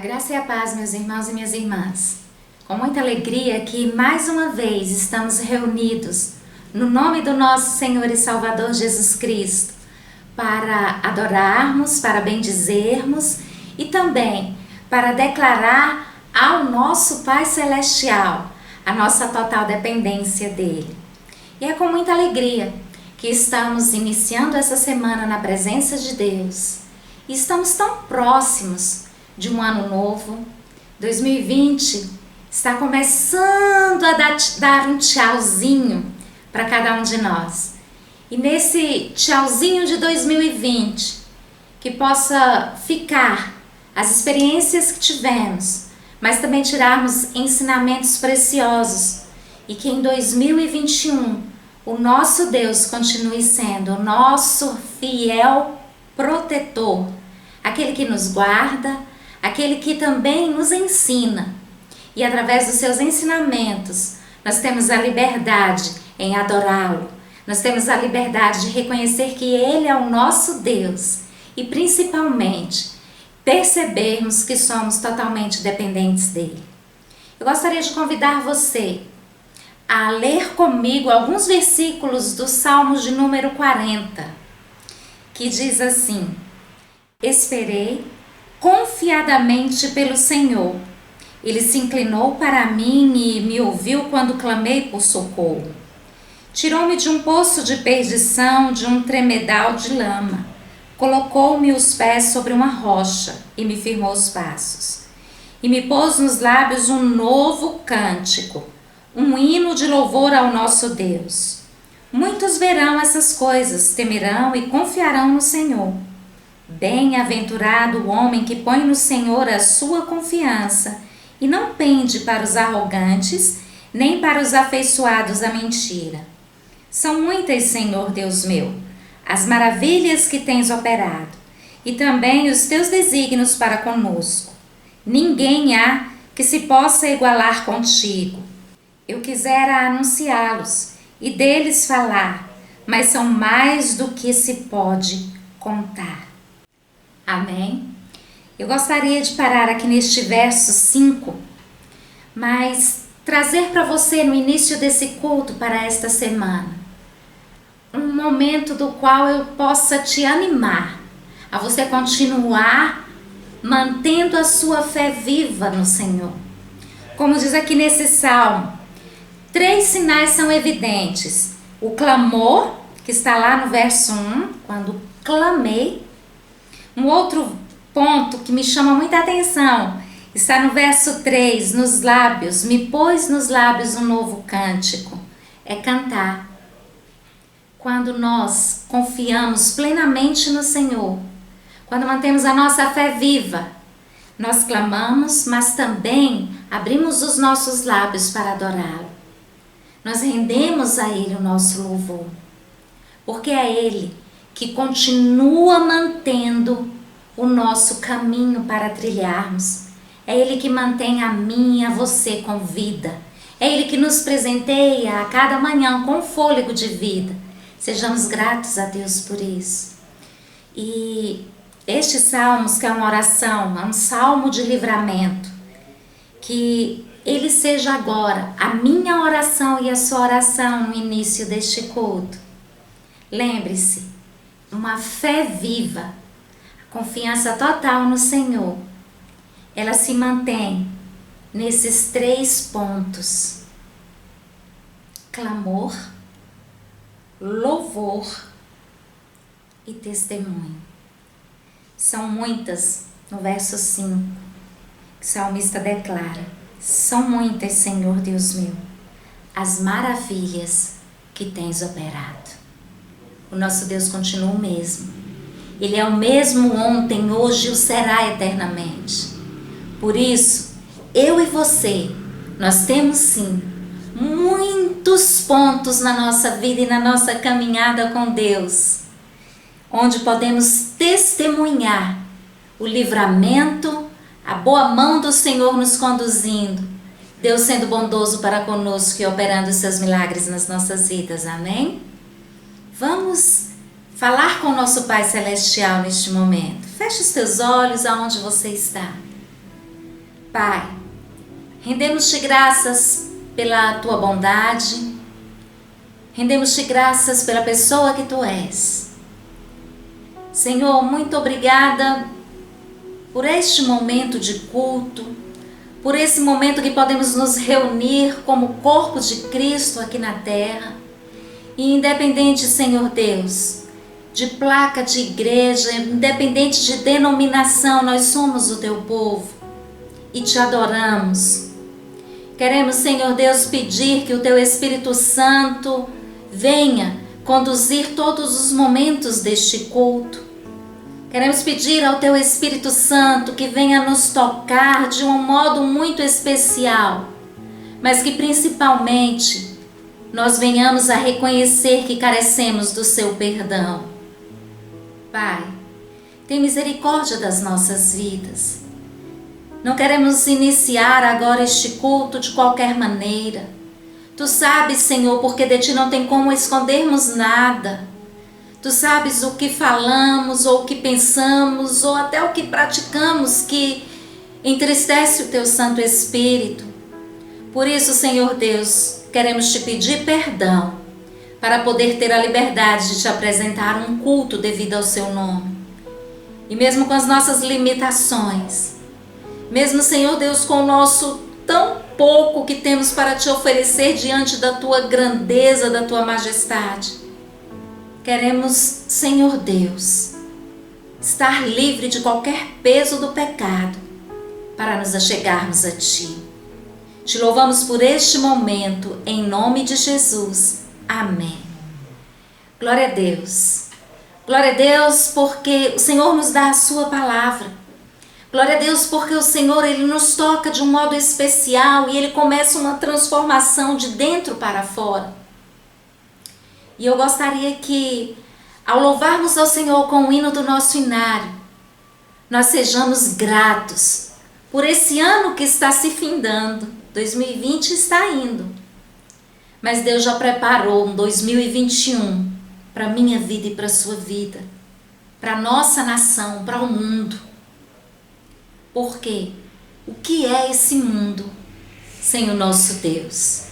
graça e a paz, meus irmãos e minhas irmãs. Com muita alegria que mais uma vez estamos reunidos no nome do nosso Senhor e Salvador Jesus Cristo para adorarmos, para bendizermos e também para declarar ao nosso Pai Celestial a nossa total dependência dele. E é com muita alegria que estamos iniciando essa semana na presença de Deus e estamos tão próximos de um ano novo. 2020 está começando a dar um tchauzinho para cada um de nós. E nesse tchauzinho de 2020, que possa ficar as experiências que tivemos, mas também tirarmos ensinamentos preciosos e que em 2021 o nosso Deus continue sendo o nosso fiel protetor, aquele que nos guarda, aquele que também nos ensina. E através dos seus ensinamentos, nós temos a liberdade em adorá-lo. Nós temos a liberdade de reconhecer que ele é o nosso Deus e principalmente percebermos que somos totalmente dependentes dele. Eu gostaria de convidar você a ler comigo alguns versículos do Salmo de número 40, que diz assim: Esperei confiadamente pelo Senhor. Ele se inclinou para mim e me ouviu quando clamei por socorro. Tirou-me de um poço de perdição, de um tremedal de lama. Colocou-me os pés sobre uma rocha e me firmou os passos. E me pôs nos lábios um novo cântico, um hino de louvor ao nosso Deus. Muitos verão essas coisas, temerão e confiarão no Senhor. Bem-aventurado o homem que põe no Senhor a sua confiança e não pende para os arrogantes, nem para os afeiçoados à mentira. São muitas, Senhor Deus meu, as maravilhas que tens operado, e também os teus desígnios para conosco. Ninguém há que se possa igualar contigo. Eu quisera anunciá-los e deles falar, mas são mais do que se pode contar. Amém? Eu gostaria de parar aqui neste verso 5, mas trazer para você no início desse culto para esta semana um momento do qual eu possa te animar a você continuar mantendo a sua fé viva no Senhor. Como diz aqui nesse salmo, 3 sinais são evidentes: o clamor, que está lá no verso 1, quando clamei. Um outro ponto que me chama muita atenção está no verso 3, nos lábios, me pôs nos lábios um novo cântico, é cantar. Quando nós confiamos plenamente no Senhor, quando mantemos a nossa fé viva, nós clamamos, mas também abrimos os nossos lábios para adorá-lo. Nós rendemos a Ele o nosso louvor, porque é Ele que continua mantendo o nosso caminho para trilharmos. É Ele que mantém a mim e a você com vida. É Ele que nos presenteia a cada manhã com fôlego de vida. Sejamos gratos a Deus por isso. E este salmo, que é uma oração, é um salmo de livramento, que ele seja agora a minha oração e a sua oração no início deste culto. Lembre-se, uma fé viva, confiança total no Senhor, ela se mantém nesses 3 pontos: clamor, louvor e testemunho. São muitas, no verso 5, que o salmista declara: são muitas, Senhor Deus meu, as maravilhas que tens operado. O nosso Deus continua o mesmo. Ele é o mesmo ontem, hoje e o será eternamente. Por isso, eu e você, nós temos sim muitos pontos na nossa vida e na nossa caminhada com Deus, onde podemos testemunhar o livramento, a boa mão do Senhor nos conduzindo, Deus sendo bondoso para conosco e operando os seus milagres nas nossas vidas. Amém? Vamos falar com o nosso Pai Celestial neste momento. Feche os teus olhos aonde você está. Pai, rendemos-te graças pela tua bondade, rendemos-te graças pela pessoa que tu és. Senhor, muito obrigada por este momento de culto, por esse momento que podemos nos reunir como corpo de Cristo aqui na terra. E independente, Senhor Deus, de placa de igreja, independente de denominação, nós somos o teu povo e te adoramos. Queremos, Senhor Deus, pedir que o teu Espírito Santo venha conduzir todos os momentos deste culto. Queremos pedir ao teu Espírito Santo que venha nos tocar de um modo muito especial, mas que principalmente nós venhamos a reconhecer que carecemos do seu perdão. Pai, tem misericórdia das nossas vidas. Não queremos iniciar agora este culto de qualquer maneira. Tu sabes, Senhor, porque de ti não tem como escondermos nada. Tu sabes o que falamos, ou o que pensamos, ou até o que praticamos que entristece o teu Santo Espírito. Por isso, Senhor Deus, queremos te pedir perdão para poder ter a liberdade de te apresentar um culto devido ao seu nome. E mesmo com as nossas limitações, mesmo, Senhor Deus, com o nosso tão pouco que temos para te oferecer diante da tua grandeza, da tua majestade, queremos, Senhor Deus, estar livre de qualquer peso do pecado para nos achegarmos a Ti. Te louvamos por este momento, em nome de Jesus. Amém. Glória a Deus. Glória a Deus porque o Senhor nos dá a Sua palavra. Glória a Deus porque o Senhor, Ele nos toca de um modo especial e Ele começa uma transformação de dentro para fora. E eu gostaria que, ao louvarmos ao Senhor com o hino do nosso inário, nós sejamos gratos por esse ano que está se findando. 2020 está indo. Mas Deus já preparou um 2021 para a minha vida e para a sua vida, para a nossa nação, para o mundo. Porque o que é esse mundo sem o nosso Deus?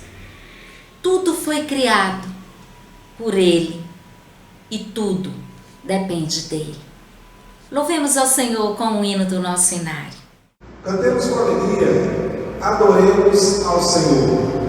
Tudo foi criado por Ele e tudo depende dEle. Louvemos ao Senhor com o hino do nosso inário. Cantemos com alegria, adoremos ao Senhor.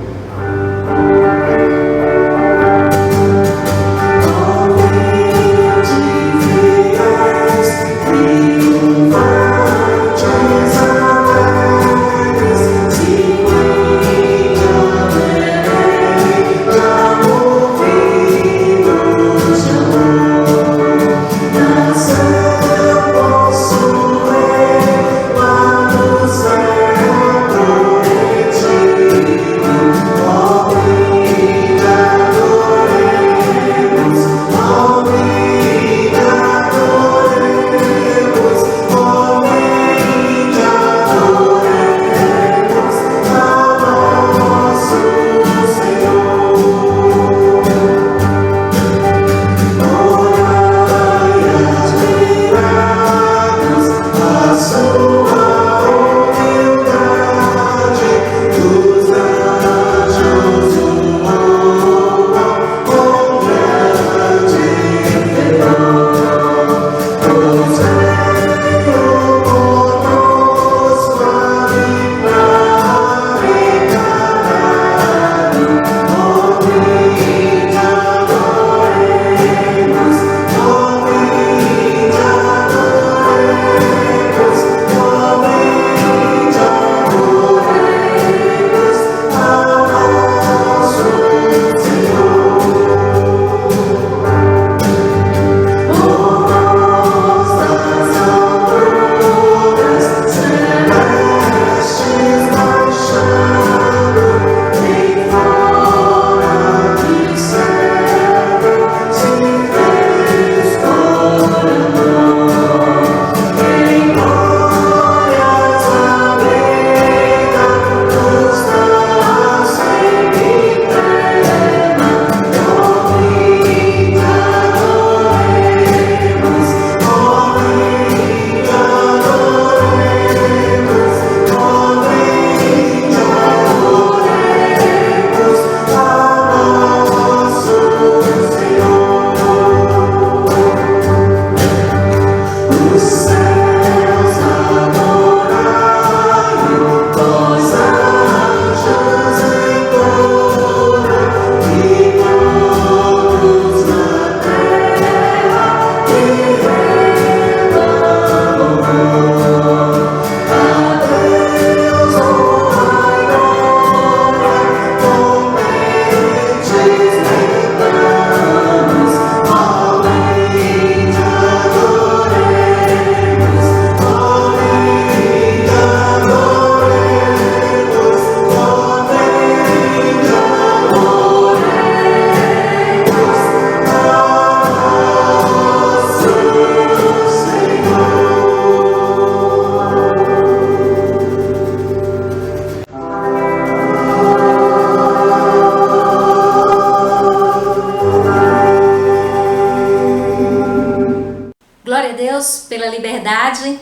Deus pela liberdade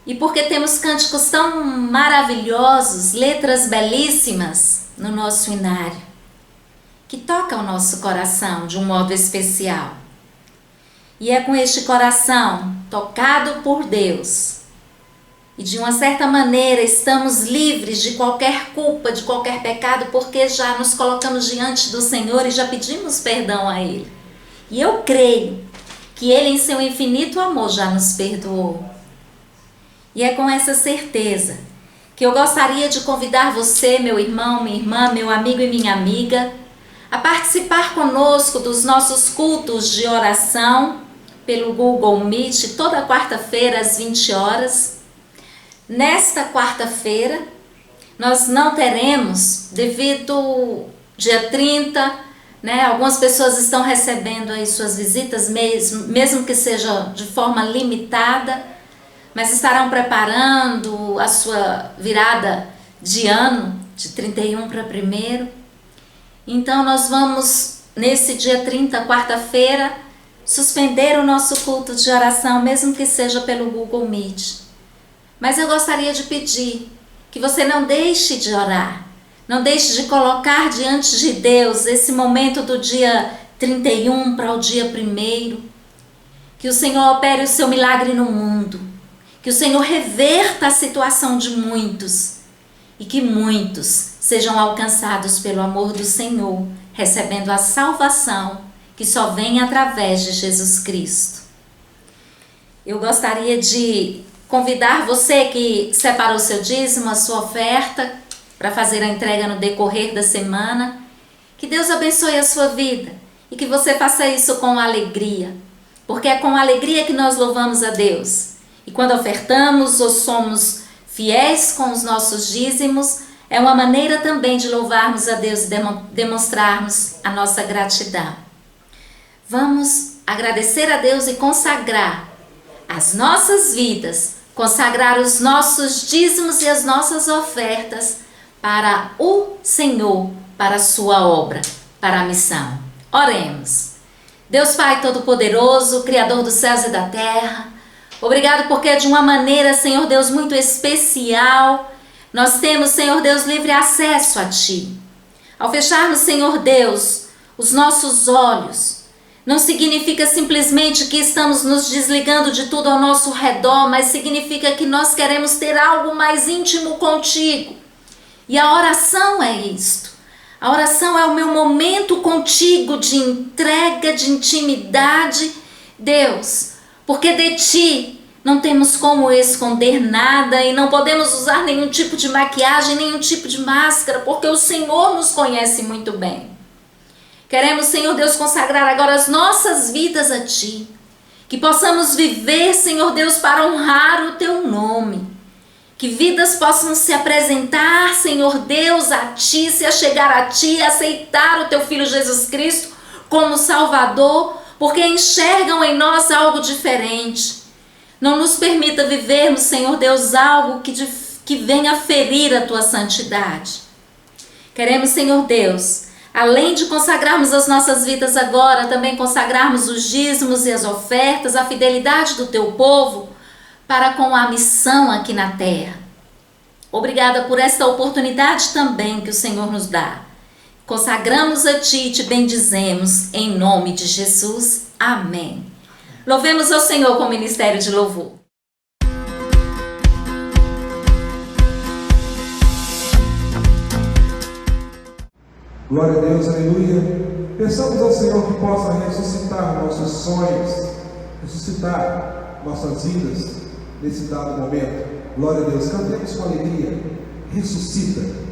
e porque temos cânticos tão maravilhosos, letras belíssimas no nosso hinário, que tocam o nosso coração de um modo especial. E é com este coração tocado por Deus e de uma certa maneira estamos livres de qualquer culpa, de qualquer pecado, porque já nos colocamos diante do Senhor e já pedimos perdão a Ele. E eu creio que Ele, em seu infinito amor, já nos perdoou. E é com essa certeza que eu gostaria de convidar você, meu irmão, minha irmã, meu amigo e minha amiga, a participar conosco dos nossos cultos de oração pelo Google Meet, toda quarta-feira às 20 horas. Nesta quarta-feira, nós não teremos, devido dia 30, algumas pessoas estão recebendo aí suas visitas, mesmo que seja de forma limitada, mas estarão preparando a sua virada de ano, de 31 para 1º. Então nós vamos, nesse dia 30, quarta-feira, suspender o nosso culto de oração, mesmo que seja pelo Google Meet. Mas eu gostaria de pedir que você não deixe de orar, não deixe de colocar diante de Deus esse momento do dia 31 para o dia 1º, que o Senhor opere o seu milagre no mundo, que o Senhor reverta a situação de muitos e que muitos sejam alcançados pelo amor do Senhor, recebendo a salvação que só vem através de Jesus Cristo. Eu gostaria de convidar você que separou seu dízimo, a sua oferta, para fazer a entrega no decorrer da semana. Que Deus abençoe a sua vida e que você faça isso com alegria, porque é com alegria que nós louvamos a Deus. E quando ofertamos ou somos fiéis com os nossos dízimos, é uma maneira também de louvarmos a Deus e demonstrarmos a nossa gratidão. Vamos agradecer a Deus e consagrar as nossas vidas, consagrar os nossos dízimos e as nossas ofertas para o Senhor, para a sua obra, para a missão. Oremos. Deus Pai Todo-Poderoso, Criador dos céus e da terra, obrigado porque de uma maneira, Senhor Deus, muito especial, nós temos, Senhor Deus, livre acesso a Ti. Ao fecharmos, Senhor Deus, os nossos olhos, não significa simplesmente que estamos nos desligando de tudo ao nosso redor, mas significa que nós queremos ter algo mais íntimo contigo. E a oração é isto. A oração é o meu momento contigo de entrega, de intimidade, Deus, porque de Ti não temos como esconder nada e não podemos usar nenhum tipo de maquiagem, nenhum tipo de máscara, porque o Senhor nos conhece muito bem. Queremos, Senhor Deus, consagrar agora as nossas vidas a Ti. Que possamos viver, Senhor Deus, para honrar o Teu nome. Que vidas possam se apresentar, Senhor Deus, a Ti, se achegar a Ti, aceitar o Teu Filho Jesus Cristo como Salvador, porque enxergam em nós algo diferente. Não nos permita vivermos, Senhor Deus, algo que venha ferir a Tua santidade. Queremos, Senhor Deus, além de consagrarmos as nossas vidas agora, também consagrarmos os dízimos e as ofertas, a fidelidade do Teu povo para com a missão aqui na terra. Obrigada por esta oportunidade também que o Senhor nos dá. Consagramos a Ti e Te bendizemos em nome de Jesus. Amém. Louvemos ao Senhor com o ministério de louvor. Glória a Deus, aleluia. Peçamos ao Senhor que possa ressuscitar nossos sonhos, ressuscitar nossas vidas nesse dado momento. Glória a Deus, cantemos com alegria. Ressuscita.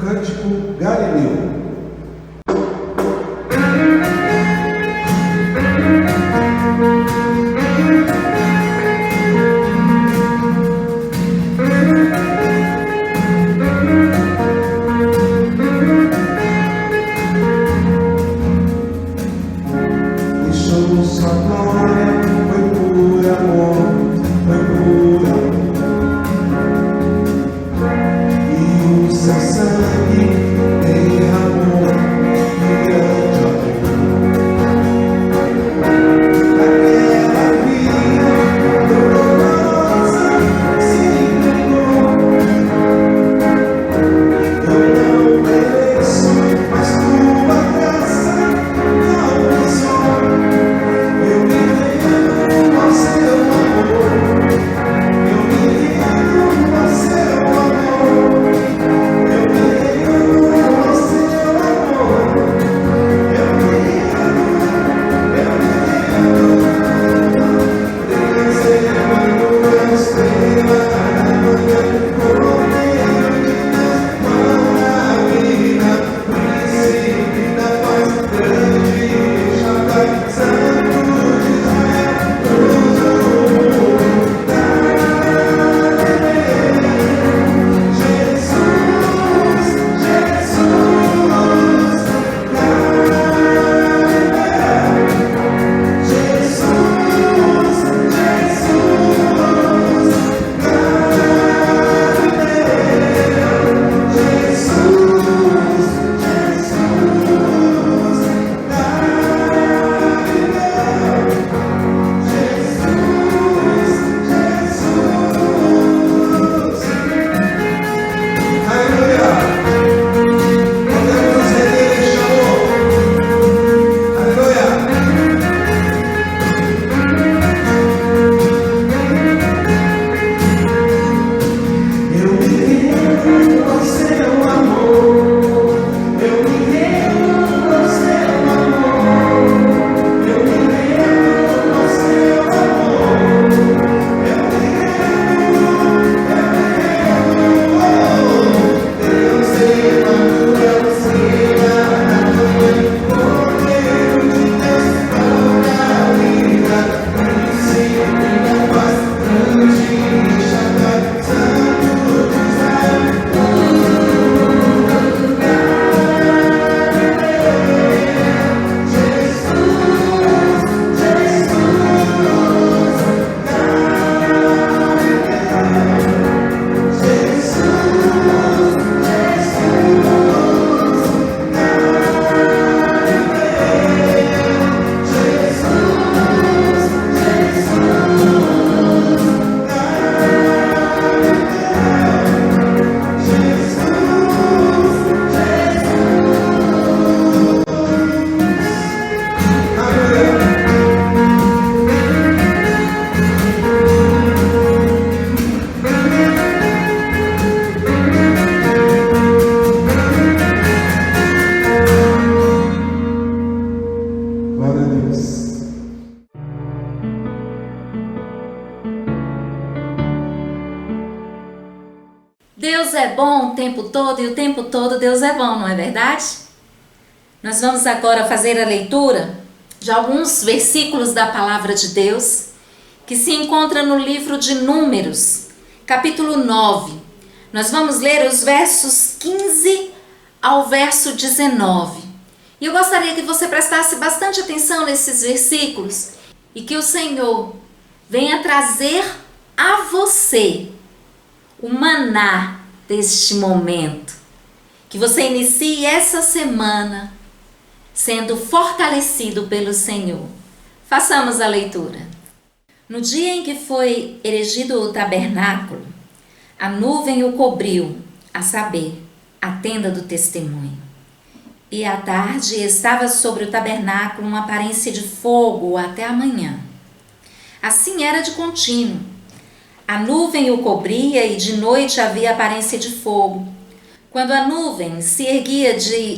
cântico Galileu. Deus é bom o tempo todo e o tempo todo Deus é bom, não é verdade? Nós vamos agora fazer a leitura de alguns versículos da Palavra de Deus que se encontra no livro de Números, capítulo 9. Nós vamos ler os versos 15 ao verso 19. E eu gostaria que você prestasse bastante atenção nesses versículos e que o Senhor venha trazer a você o maná deste momento. Que você inicie essa semana sendo fortalecido pelo Senhor. Façamos a leitura. No dia em que foi erigido o tabernáculo, a nuvem o cobriu, a saber, a tenda do testemunho. E à tarde estava sobre o tabernáculo uma aparência de fogo até a manhã. Assim era de contínuo. A nuvem o cobria e de noite havia aparência de fogo. Quando a nuvem se erguia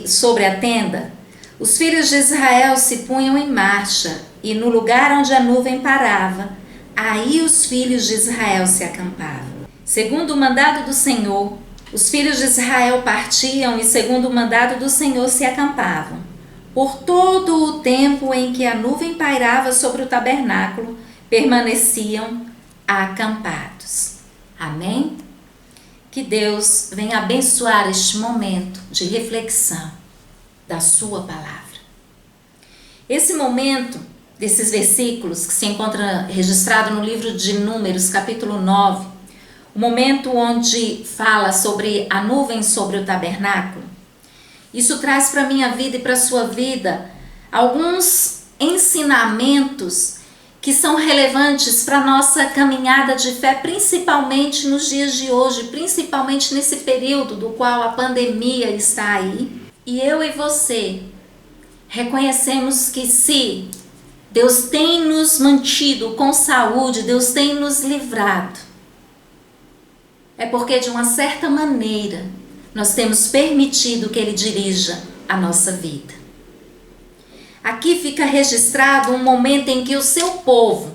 sobre a tenda, os filhos de Israel se punham em marcha, e no lugar onde a nuvem parava, aí os filhos de Israel se acampavam. Segundo o mandado do Senhor, Os filhos de Israel partiam e, segundo o mandado do Senhor, se acampavam. Por todo o tempo em que a nuvem pairava sobre o tabernáculo, permaneciam acampados. Amém? Que Deus venha abençoar este momento de reflexão da sua palavra. Esse momento desses versículos que se encontra registrado no livro de Números, capítulo 9, o momento onde fala sobre a nuvem sobre o tabernáculo, isso traz para a minha vida e para a sua vida alguns ensinamentos que são relevantes para a nossa caminhada de fé, principalmente nos dias de hoje, principalmente nesse período do qual a pandemia está aí. E eu e você reconhecemos que se Deus tem nos mantido com saúde, Deus tem nos livrado, é porque de uma certa maneira nós temos permitido que Ele dirija a nossa vida. Aqui fica registrado um momento em que o seu povo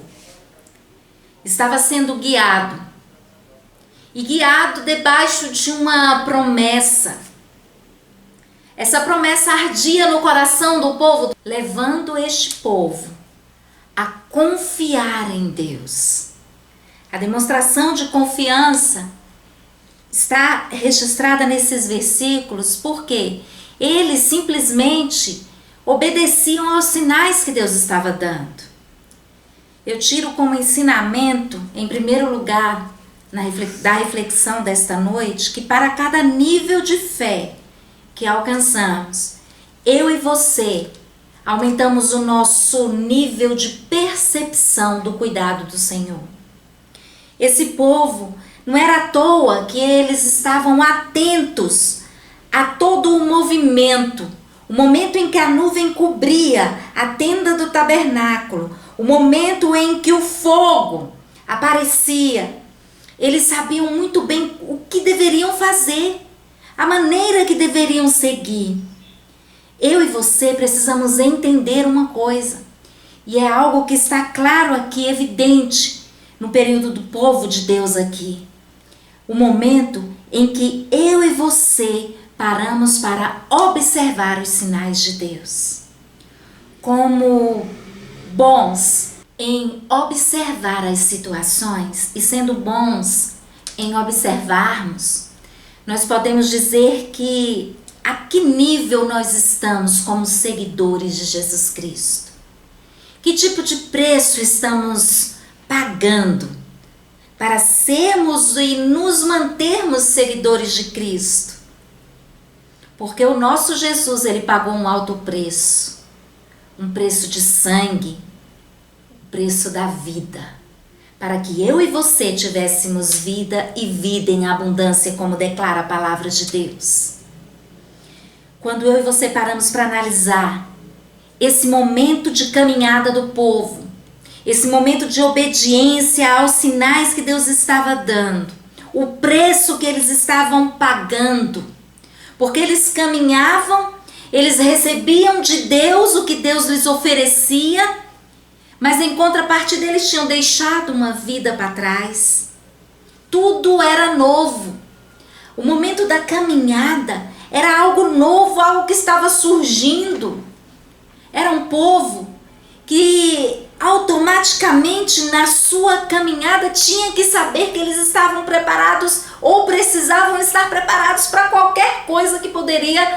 estava sendo guiado. E guiado debaixo de uma promessa. Essa promessa ardia no coração do povo, levando este povo a confiar em Deus. A demonstração de confiança está registrada nesses versículos porque eles simplesmente obedeciam aos sinais que Deus estava dando. Eu tiro como ensinamento, em primeiro lugar, da reflexão desta noite, que para cada nível de fé que alcançamos, eu e você aumentamos o nosso nível de percepção do cuidado do Senhor. Esse povo, não era à toa que eles estavam atentos a todo o movimento, o momento em que a nuvem cobria a tenda do tabernáculo, o momento em que o fogo aparecia. Eles sabiam muito bem o que deveriam fazer, a maneira que deveriam seguir. Eu e você precisamos entender uma coisa, e é algo que está claro aqui, evidente, no período do povo de Deus aqui. O momento em que eu e você paramos para observar os sinais de Deus. Como bons em observar as situações e sendo bons em observarmos, nós podemos dizer que a que nível nós estamos como seguidores de Jesus Cristo? Que tipo de preço estamos pagando para sermos e nos mantermos seguidores de Cristo? Porque o nosso Jesus, ele pagou um alto preço, um preço de sangue, o preço da vida, para que eu e você tivéssemos vida e vida em abundância, como declara a palavra de Deus. Quando eu e você paramos para analisar esse momento de caminhada do povo, esse momento de obediência aos sinais que Deus estava dando, o preço que eles estavam pagando, porque eles caminhavam, eles recebiam de Deus o que Deus lhes oferecia, mas em contrapartida eles tinham deixado uma vida para trás. Tudo era novo. O momento da caminhada era algo novo, algo que estava surgindo. Era um povo que automaticamente na sua caminhada tinha que saber que eles estavam preparados ou precisavam estar preparados para qualquer coisa que poderia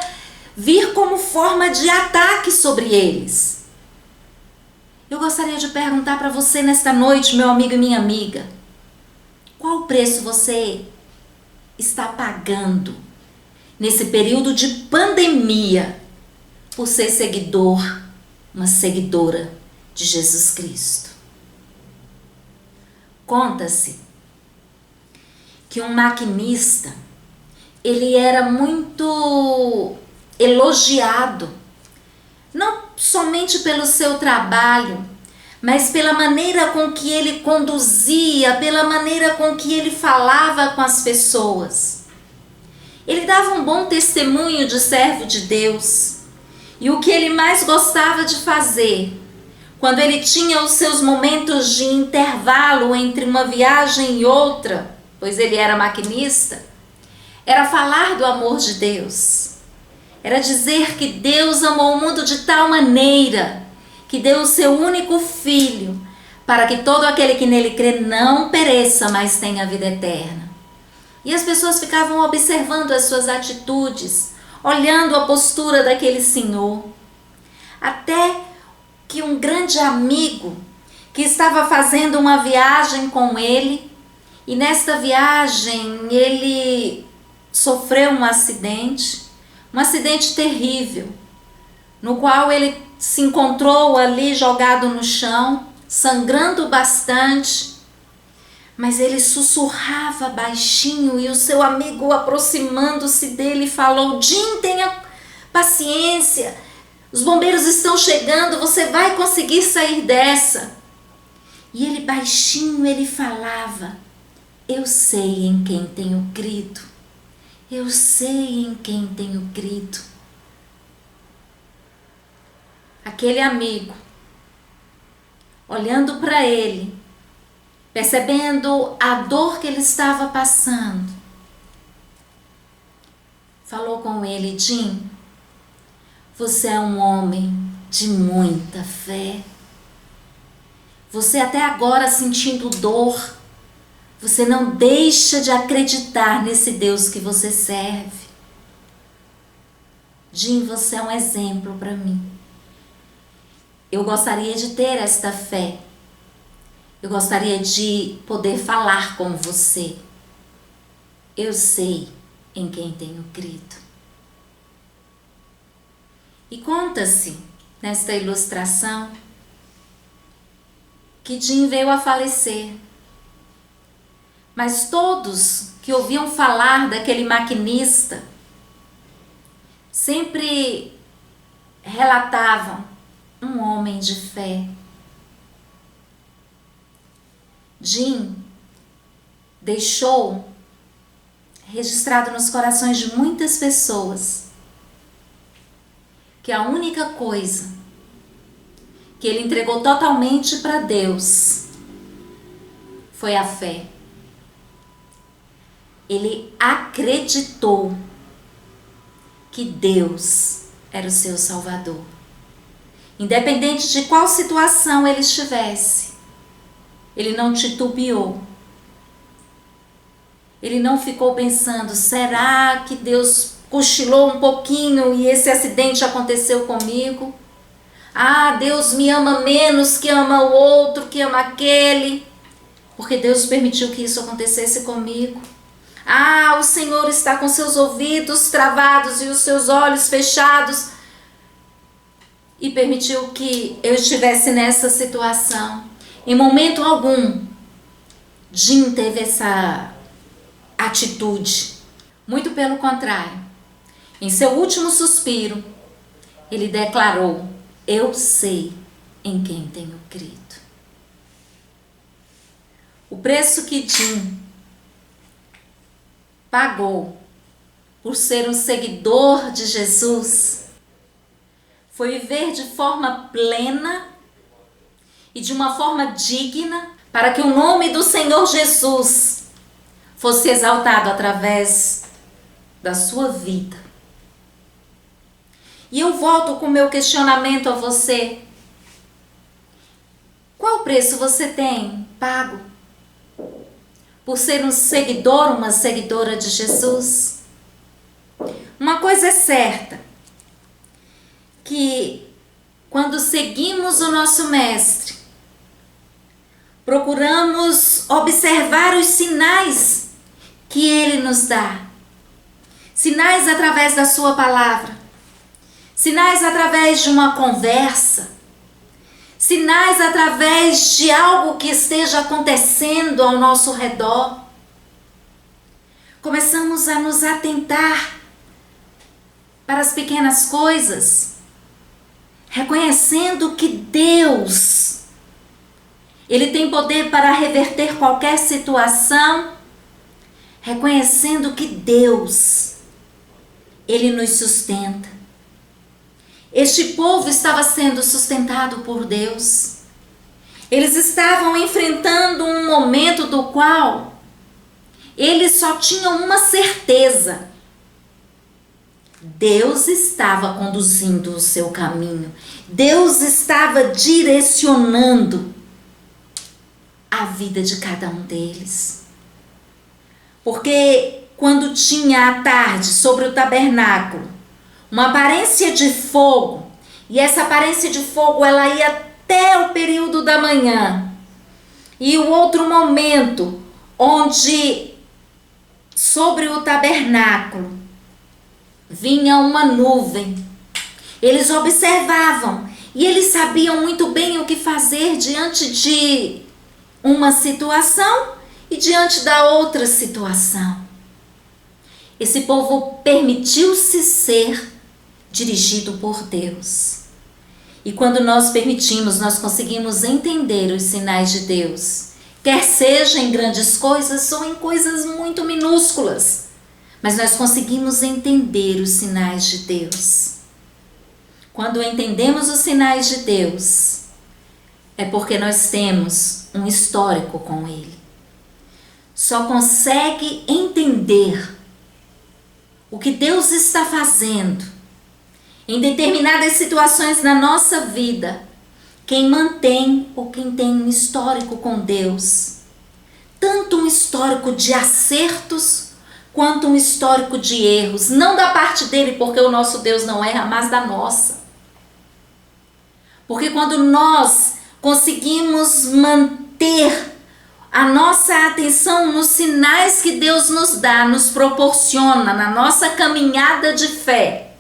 vir como forma de ataque sobre eles. Eu gostaria de perguntar para você nesta noite, meu amigo e minha amiga, qual preço você está pagando nesse período de pandemia por ser seguidor, uma seguidora de Jesus Cristo? Conta-se que um maquinista, ele era muito elogiado, não somente pelo seu trabalho, mas pela maneira com que ele conduzia, pela maneira com que ele falava com as pessoas. Ele dava um bom testemunho de servo de Deus. E o que ele mais gostava de fazer, quando ele tinha os seus momentos de intervalo entre uma viagem e outra, pois ele era maquinista, era falar do amor de Deus. Era dizer que Deus amou o mundo de tal maneira que deu o seu único filho para que todo aquele que nele crê não pereça, mas tenha vida eterna. E as pessoas ficavam observando as suas atitudes, olhando a postura daquele senhor. Até que um grande amigo que estava fazendo uma viagem com ele, e nesta viagem ele sofreu um acidente terrível, no qual ele se encontrou ali jogado no chão, sangrando bastante, mas ele sussurrava baixinho e o seu amigo, aproximando-se dele, falou: Jim, tenha paciência, os bombeiros estão chegando, você vai conseguir sair dessa. E ele baixinho, ele falava: eu sei em quem tenho crido, eu sei em quem tenho crido. Aquele amigo, olhando para ele, percebendo a dor que ele estava passando, falou com ele: Jim, você é um homem de muita fé. Você até agora sentindo dor, você não deixa de acreditar nesse Deus que você serve. Jim, você é um exemplo para mim. Eu gostaria de ter esta fé. Eu gostaria de poder falar com você. Eu sei em quem tenho crido. E conta-se nesta ilustração que Jim veio a falecer. Mas todos que ouviam falar daquele maquinista sempre relatavam um homem de fé. Jim deixou registrado nos corações de muitas pessoas que a única coisa que ele entregou totalmente para Deus foi a fé. Ele acreditou que Deus era o seu Salvador. Independente de qual situação ele estivesse, ele não titubeou. Ele não ficou pensando: será que Deus cochilou um pouquinho e esse acidente aconteceu comigo? Ah, Deus me ama menos que ama o outro, que ama aquele, porque Deus permitiu que isso acontecesse comigo. Ah, o Senhor está com seus ouvidos travados e os seus olhos fechados e permitiu que eu estivesse nessa situação. Em momento algum, Jim teve essa atitude. Muito pelo contrário. Em seu último suspiro, ele declarou: eu sei em quem tenho crido. O preço que Jim pagou por ser um seguidor de Jesus foi viver de forma plena e de uma forma digna para que o nome do Senhor Jesus fosse exaltado através da sua vida. E eu volto com o meu questionamento a você. Qual preço você tem pago por ser um seguidor, uma seguidora de Jesus? Uma coisa é certa, que quando seguimos o nosso Mestre, procuramos observar os sinais que Ele nos dá. Sinais através da sua palavra, sinais através de uma conversa, sinais através de algo que esteja acontecendo ao nosso redor. Começamos a nos atentar para as pequenas coisas, reconhecendo que Deus, Ele tem poder para reverter qualquer situação, reconhecendo que Deus, Ele nos sustenta. Este povo estava sendo sustentado por Deus. Eles estavam enfrentando um momento do qual eles só tinham uma certeza: Deus estava conduzindo o seu caminho. Deus estava direcionando a vida de cada um deles. Porque quando tinha à tarde sobre o tabernáculo uma aparência de fogo, e essa aparência de fogo ela ia até o período da manhã, e o outro momento onde sobre o tabernáculo vinha uma nuvem, eles observavam e eles sabiam muito bem o que fazer diante de uma situação e diante da outra situação. Esse povo permitiu-se ser dirigido por Deus. E quando nós permitimos, nós conseguimos entender os sinais de Deus, quer seja em grandes coisas ou em coisas muito minúsculas, mas nós conseguimos entender os sinais de Deus. Quando entendemos os sinais de Deus, é porque nós temos um histórico com Ele. Só consegue entender o que Deus está fazendo em determinadas situações na nossa vida quem mantém ou quem tem um histórico com Deus. Tanto um histórico de acertos quanto um histórico de erros. Não da parte dele, porque o nosso Deus não erra, mas da nossa. Porque quando nós conseguimos manter a nossa atenção nos sinais que Deus nos dá, nos proporciona na nossa caminhada de fé,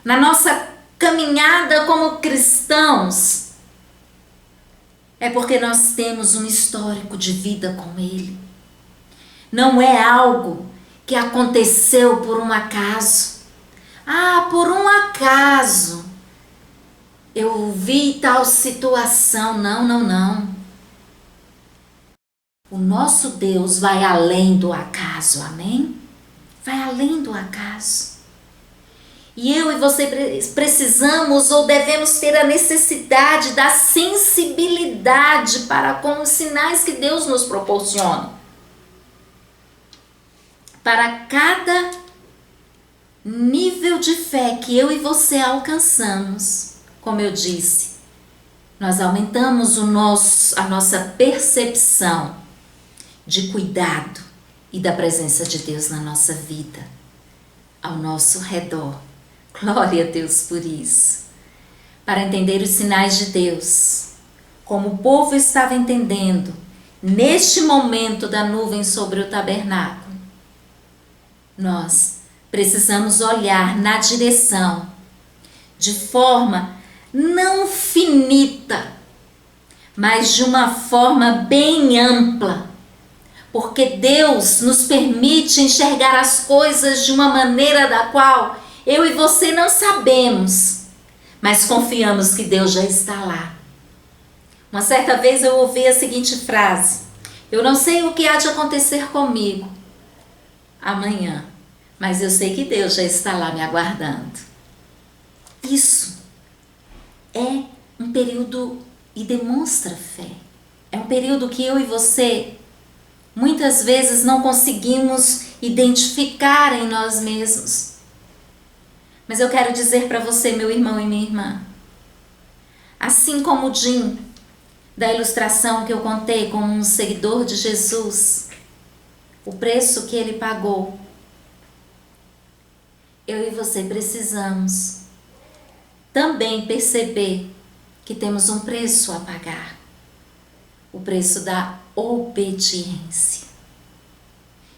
na nossa caminhada como cristãos, é porque nós temos um histórico de vida com Ele. Não é algo que aconteceu por um acaso. Por um acaso eu vi tal situação. Não. O nosso Deus vai além do acaso, amém? Vai além do acaso. E eu e você precisamos ou devemos ter a necessidade da sensibilidade para com os sinais que Deus nos proporciona. Para cada nível de fé que eu e você alcançamos, como eu disse, nós aumentamos a nossa percepção de cuidado e da presença de Deus na nossa vida, ao nosso redor. Glória a Deus por isso. Para entender os sinais de Deus, como o povo estava entendendo neste momento da nuvem sobre o tabernáculo, nós precisamos olhar na direção de forma não finita, mas de uma forma bem ampla, porque Deus nos permite enxergar as coisas de uma maneira da qual eu e você não sabemos, mas confiamos que Deus já está lá. Uma certa vez eu ouvi a seguinte frase: eu não sei o que há de acontecer comigo amanhã, mas eu sei que Deus já está lá me aguardando. Isso é um período e demonstra fé. É um período que eu e você muitas vezes não conseguimos identificar em nós mesmos. Mas eu quero dizer para você, meu irmão e minha irmã, assim como o Jim, da ilustração que eu contei como um seguidor de Jesus, o preço que ele pagou, eu e você precisamos também perceber que temos um preço a pagar, o preço da obediência.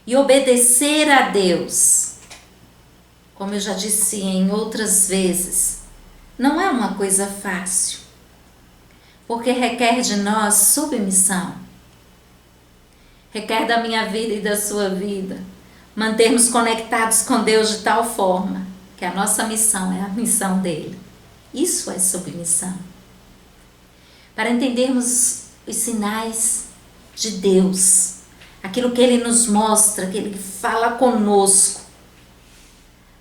E obedecer a Deus, como eu já disse em outras vezes, não é uma coisa fácil, porque requer de nós submissão. Requer da minha vida e da sua vida mantermos conectados com Deus de tal forma que a nossa missão é a missão dele. Isso é submissão. Para entendermos os sinais de Deus, aquilo que Ele nos mostra, que Ele fala conosco,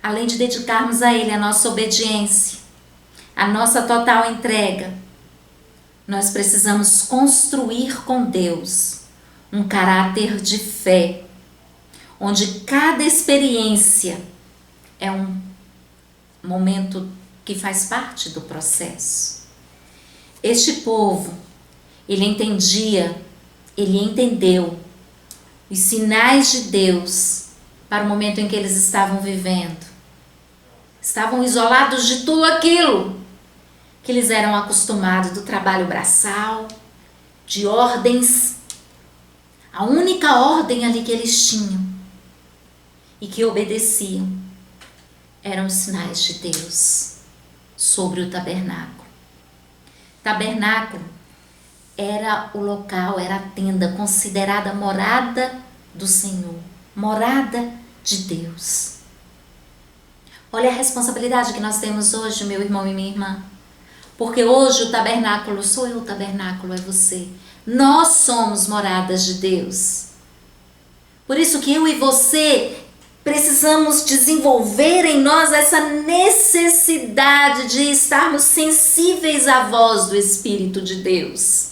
além de dedicarmos a Ele a nossa obediência, a nossa total entrega, nós precisamos construir com Deus um caráter de fé onde cada experiência é um momento que faz parte do processo. Este povo, ele entendeu os sinais de Deus para o momento em que eles estavam vivendo. Estavam isolados de tudo aquilo que eles eram acostumados, do trabalho braçal, de ordens. A única ordem ali que eles tinham e que obedeciam eram os sinais de Deus sobre o tabernáculo. Tabernáculo era o local, era a tenda considerada morada do Senhor, morada de Deus. Olha a responsabilidade que nós temos hoje, meu irmão e minha irmã. Porque hoje o tabernáculo sou eu, o tabernáculo é você. Nós somos moradas de Deus. Por isso que eu e você precisamos desenvolver em nós essa necessidade de estarmos sensíveis à voz do Espírito de Deus.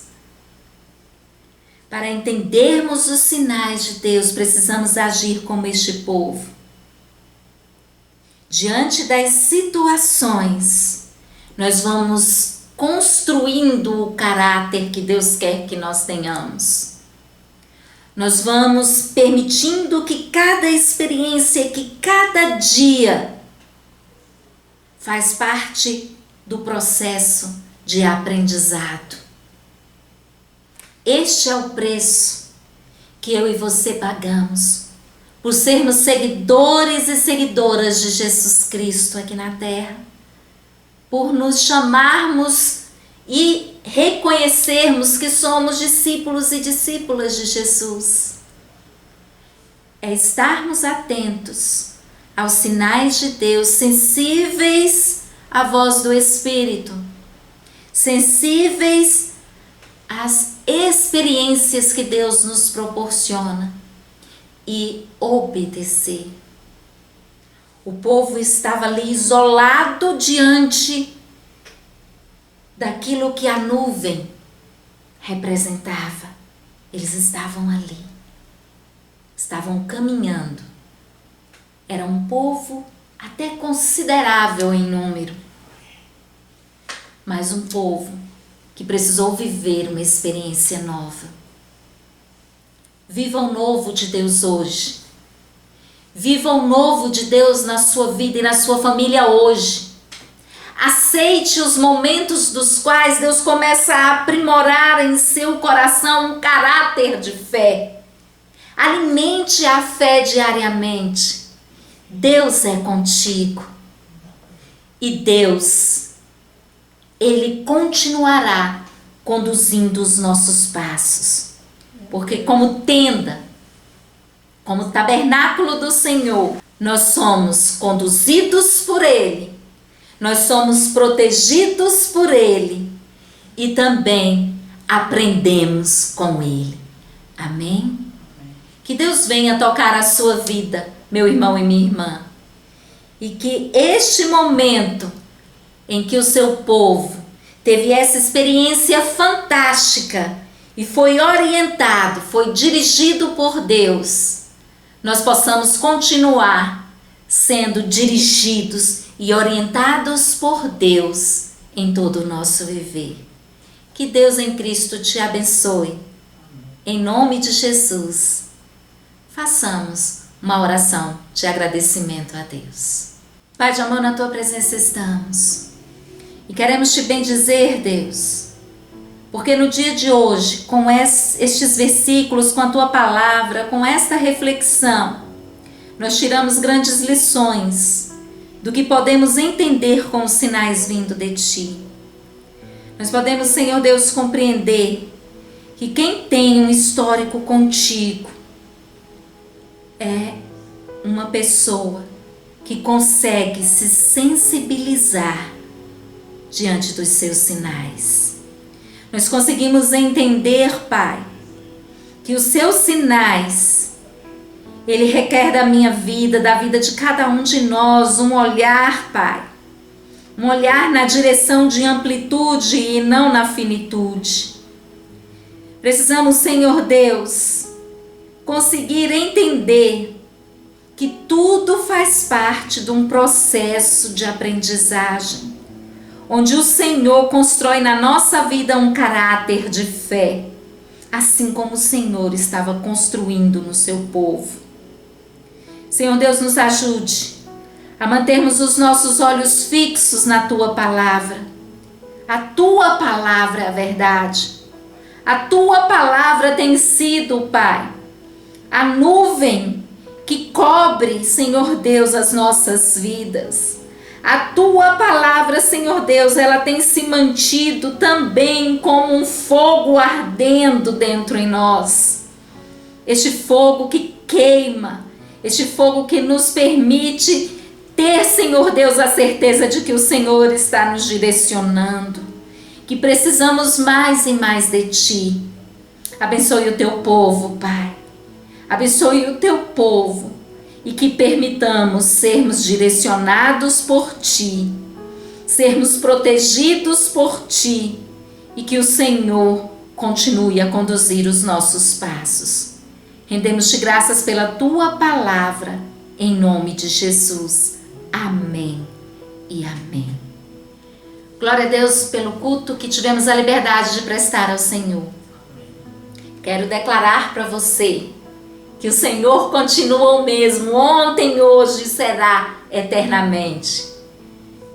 Para entendermos os sinais de Deus, precisamos agir como este povo. Diante das situações, nós vamos construindo o caráter que Deus quer que nós tenhamos. Nós vamos permitindo que cada experiência, que cada dia faz parte do processo de aprendizado. Este é o preço que eu e você pagamos por sermos seguidores e seguidoras de Jesus Cristo aqui na terra, por nos chamarmos e reconhecermos que somos discípulos e discípulas de Jesus. É estarmos atentos aos sinais de Deus, sensíveis à voz do Espírito, sensíveis às experiências que Deus nos proporciona e obedecer. O povo estava ali isolado diante daquilo que a nuvem representava. Eles estavam ali, estavam caminhando. Era um povo até considerável em número, mas um povo que precisou viver uma experiência nova. Viva o novo de Deus hoje. Viva o novo de Deus na sua vida e na sua família hoje. Aceite os momentos dos quais Deus começa a aprimorar em seu coração um caráter de fé. Alimente a fé diariamente. Deus é contigo. E Deus, Ele continuará conduzindo os nossos passos. Porque como tenda, como tabernáculo do Senhor, nós somos conduzidos por Ele, nós somos protegidos por Ele e também aprendemos com Ele. Amém? Que Deus venha tocar a sua vida, meu irmão e minha irmã, e que este momento em que o seu povo teve essa experiência fantástica e foi orientado, foi dirigido por Deus, nós possamos continuar sendo dirigidos e orientados por Deus em todo o nosso viver. Que Deus em Cristo te abençoe. Em nome de Jesus, façamos uma oração de agradecimento a Deus. Pai de amor, na tua presença estamos e queremos te bendizer, Deus, porque no dia de hoje, com estes versículos, com a tua palavra, com esta reflexão, nós tiramos grandes lições do que podemos entender com os sinais vindo de ti. Nós podemos, Senhor Deus, compreender que quem tem um histórico contigo é uma pessoa que consegue se sensibilizar diante dos seus sinais. Nós conseguimos entender, Pai, que os seus sinais, Ele requer da minha vida, da vida de cada um de nós, um olhar, Pai. Um olhar na direção de amplitude e não na finitude. Precisamos, Senhor Deus, conseguir entender que tudo faz parte de um processo de aprendizagem, onde o Senhor constrói na nossa vida um caráter de fé, assim como o Senhor estava construindo no seu povo. Senhor Deus, nos ajude a mantermos os nossos olhos fixos na Tua Palavra. A Tua Palavra é a verdade. A Tua Palavra tem sido, Pai, a nuvem que cobre, Senhor Deus, as nossas vidas. A Tua Palavra, Senhor Deus, ela tem se mantido também como um fogo ardendo dentro em nós. Este fogo que queima, este fogo que nos permite ter, Senhor Deus, a certeza de que o Senhor está nos direcionando, que precisamos mais e mais de Ti. Abençoe o Teu povo, Pai. Abençoe o Teu povo e que permitamos sermos direcionados por Ti, sermos protegidos por Ti e que o Senhor continue a conduzir os nossos passos. Rendemos-te graças pela Tua Palavra, em nome de Jesus. Amém e amém. Glória a Deus pelo culto que tivemos a liberdade de prestar ao Senhor. Quero declarar para você que o Senhor continua o mesmo, ontem, hoje e será eternamente.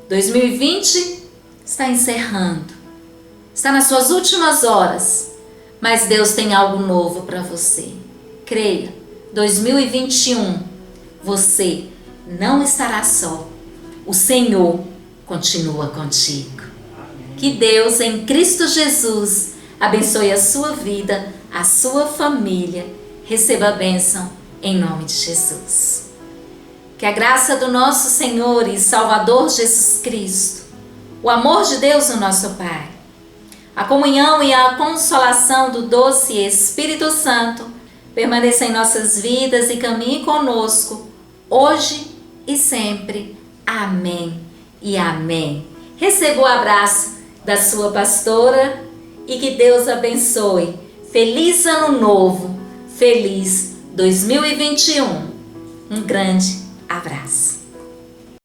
2020 está encerrando, está nas suas últimas horas, mas Deus tem algo novo para você. Creia, 2021, você não estará só, o Senhor continua contigo. Que Deus em Cristo Jesus abençoe a sua vida, a sua família. Receba a bênção em nome de Jesus. Que a graça do nosso Senhor e Salvador Jesus Cristo, o amor de Deus, o nosso Pai, a comunhão e a consolação do doce Espírito Santo permaneça em nossas vidas e caminhe conosco, hoje e sempre. Amém e amém. Receba o abraço da sua pastora e que Deus abençoe. Feliz Ano Novo! Feliz 2021. Um grande abraço.